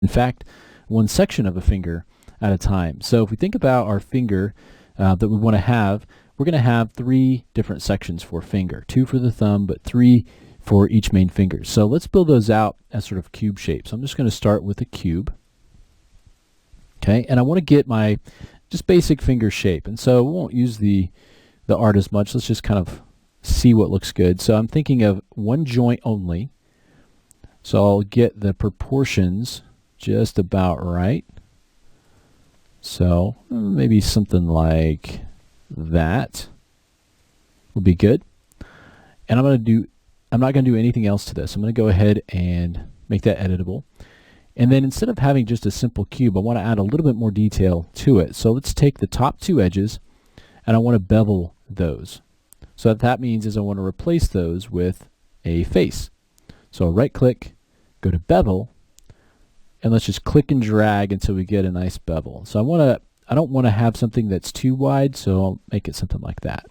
In fact, one section of a finger at a time. So if we think about our finger that we want to have, we're going to have 3 different sections for finger. 2 for the thumb, but 3 for each main finger. So let's build those out as sort of cube shapes. So I'm just going to start with a cube. Okay, and I want to get my just basic finger shape. And so we won't use the art as much. Let's just kind of see what looks good. So I'm thinking of one joint only. So I'll get the proportions just about right. So maybe something like that would be good. And I'm not going to do anything else to this. I'm going to go ahead and make that editable. And then instead of having just a simple cube, I want to add a little bit more detail to it. So let's take the top 2 edges and I want to bevel those. So what that means is I want to replace those with a face. So right click, go to bevel, and let's just click and drag until we get a nice bevel. So I don't want to have something that's too wide, so I'll make it something like that.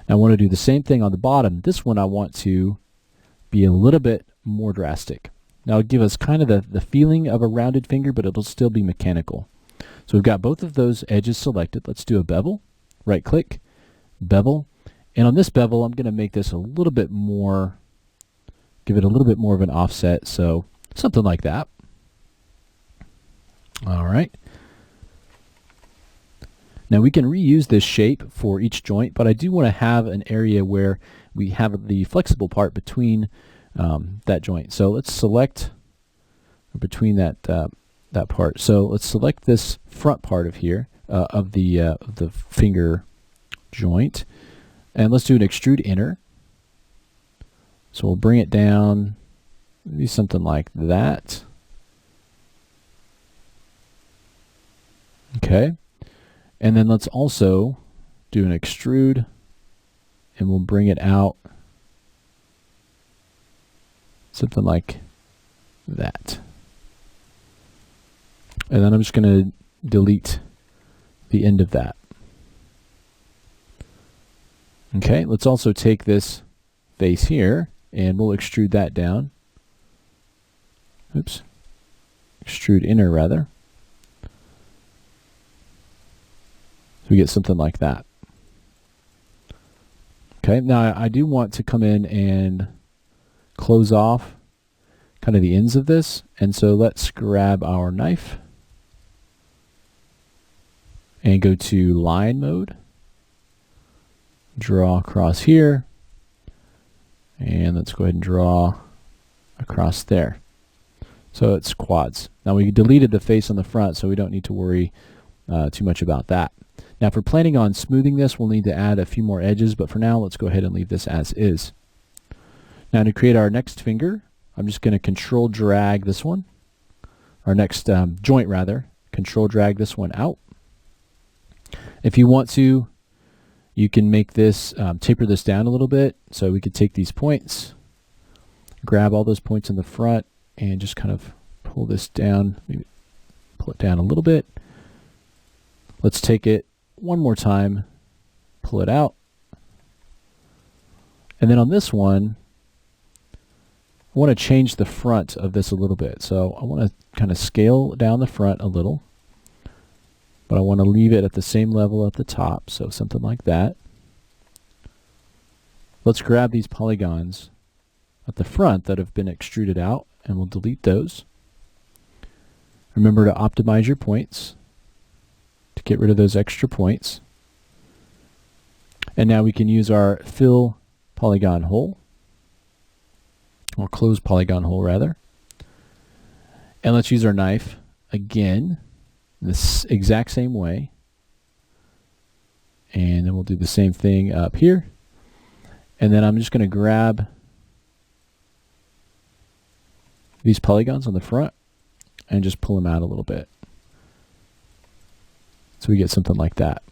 Now I want to do the same thing on the bottom. This one I want to be a little bit more drastic. Now it'll give us kind of the feeling of a rounded finger, but it'll still be mechanical. So we've got both of those edges selected. Let's do a bevel. Right click, bevel. And on this bevel, I'm going to make this a little bit more, give it a little bit more of an offset. So something like that. All right. Now we can reuse this shape for each joint, but I do want to have an area where we have the flexible part between that joint. So let's select between that that part. So let's select this front part of here of the finger joint, and let's do an extrude inner. So we'll bring it down, maybe something like that. Okay. And then let's also do an extrude, and we'll bring it out something like that. And then I'm just going to delete the end of that. Okay, let's also take this face here and we'll extrude that down. Oops. Extrude inner rather. We get something like that. Okay, now I do want to come in and close off kind of the ends of this, and so let's grab our knife and go to line mode, draw across here, and let's go ahead and draw across there. So it's quads. Now we deleted the face on the front, so we don't need to worry too much about that. Now if we're planning on smoothing this, we'll need to add a few more edges, but for now let's go ahead and leave this as is. Now to create our next finger, I'm just going to control drag this one, our next joint rather, control drag this one out. If you want to, you can make this, taper this down a little bit, so we could take these points, grab all those points in the front, and just kind of pull this down, maybe pull it down a little bit. Let's take it one more time, pull it out, and then on this one I want to change the front of this a little bit. So I want to kind of scale down the front a little, but I want to leave it at the same level at the top, so something like that. Let's grab these polygons at the front that have been extruded out and we'll delete those. Remember to optimize your points to get rid of those extra points. And now we can use our fill polygon hole, or close polygon hole rather. And let's use our knife again, this exact same way. And then we'll do the same thing up here. And then I'm just going to grab these polygons on the front and just pull them out a little bit. So we get something like that.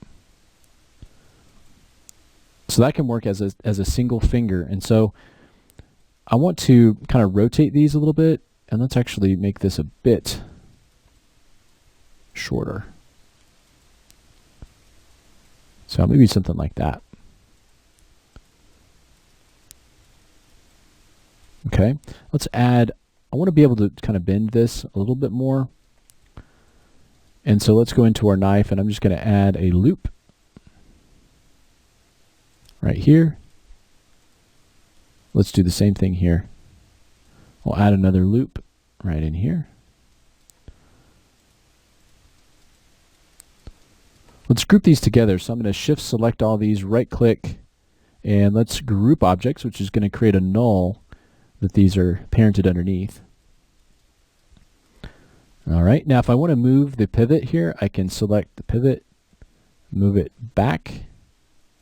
So that can work as a single finger. And so I want to kind of rotate these a little bit, and let's actually make this a bit shorter. So maybe something like that. Okay, let's add I want to be able to kind of bend this a little bit more. And so let's go into our knife, and I'm just going to add a loop right here. Let's do the same thing here. We'll add another loop right in here. Let's group these together. So I'm going to shift select all these, right click, and let's group objects, which is going to create a null that these are parented underneath. All right, now if I want to move the pivot here, I can select the pivot, move it back,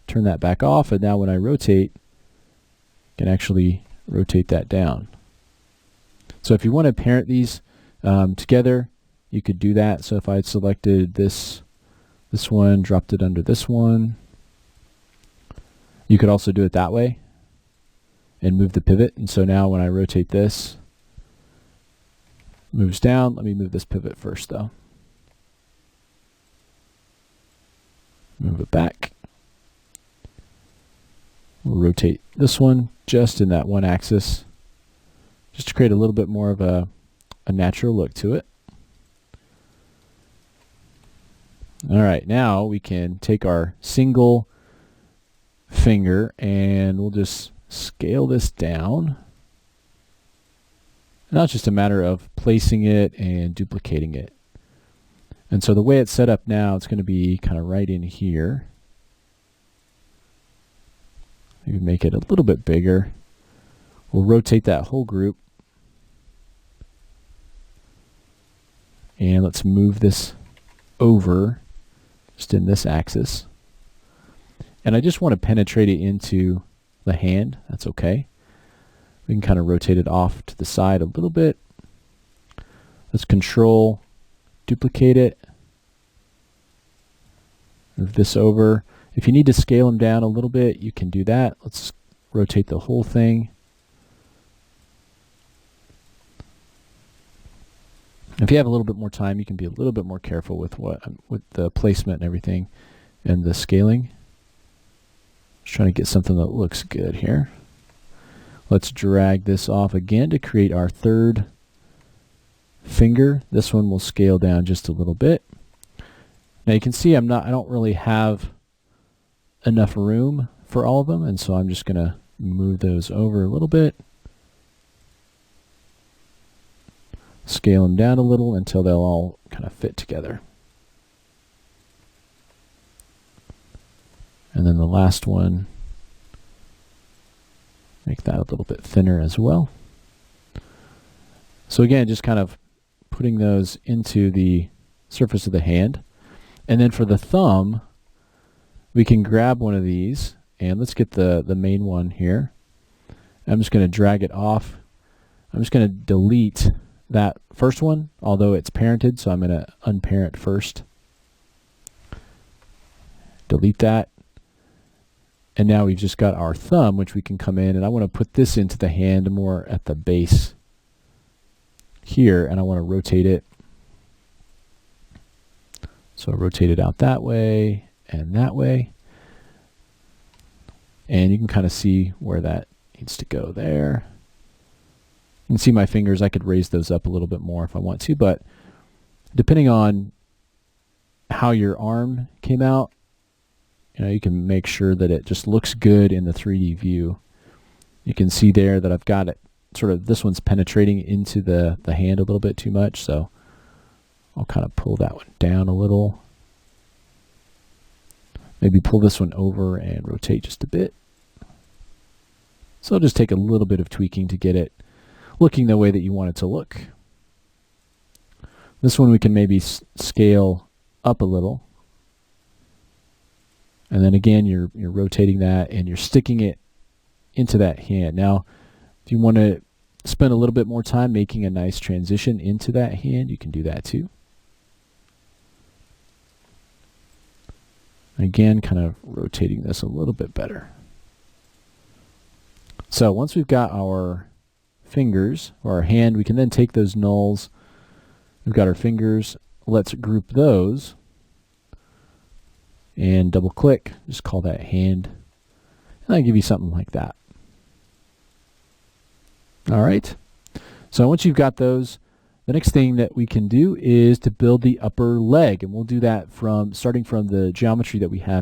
turn that back off, and now when I rotate, I can actually rotate that down. So if you want to parent these together, you could do that. So if I had selected this one, dropped it under this one, you could also do it that way and move the pivot. And so now when I rotate this, moves down. Let me move this pivot first though. Move it back. We'll rotate this one just in that one axis, just to create a little bit more of a natural look to it. All right, now we can take our single finger and we'll just scale this down. Now it's just a matter of placing it and duplicating it. And so the way it's set up now, it's going to be kind of right in here. Maybe make it a little bit bigger. We'll rotate that whole group. And let's move this over just in this axis. And I just want to penetrate it into the hand. That's okay. We can kind of rotate it off to the side a little bit. Let's control, duplicate it, move this over. If you need to scale them down a little bit, you can do that. Let's rotate the whole thing. If you have a little bit more time, you can be a little bit more careful with the placement and everything and the scaling. Just trying to get something that looks good here. Let's drag this off again to create our third finger. This one will scale down just a little bit. Now you can see I don't really have enough room for all of them, and so I'm just going to move those over a little bit. Scale them down a little until they'll all kind of fit together. And then the last one, make that a little bit thinner as well. So again, just kind of putting those into the surface of the hand. And then for the thumb, we can grab one of these, and let's get the main one here. I'm just going to drag it off. I'm just going to delete that first one, although it's parented, so I'm going to unparent first. Delete that. And now we've just got our thumb, which we can come in, and I want to put this into the hand more at the base here, and I want to rotate it. So rotate it out that way and that way. And you can kind of see where that needs to go there. You can see my fingers. I could raise those up a little bit more if I want to, but depending on how your arm came out, you can make sure that it just looks good in the 3D view. You can see there that I've got it sort of, this one's penetrating into the hand a little bit too much, so I'll kind of pull that one down a little. Maybe pull this one over and rotate just a bit. So it'll just take a little bit of tweaking to get it looking the way that you want it to look. This one we can maybe scale up a little. And then again, you're rotating that and you're sticking it into that hand. Now, if you want to spend a little bit more time making a nice transition into that hand, you can do that too. Again, kind of rotating this a little bit better. So once we've got our fingers or our hand, we can then take those nulls. We've got our fingers. Let's group those and double click. Just call that hand. And I'll give you something like that. All right. So once you've got those, the next thing that we can do is to build the upper leg, and we'll do that starting from the geometry that we have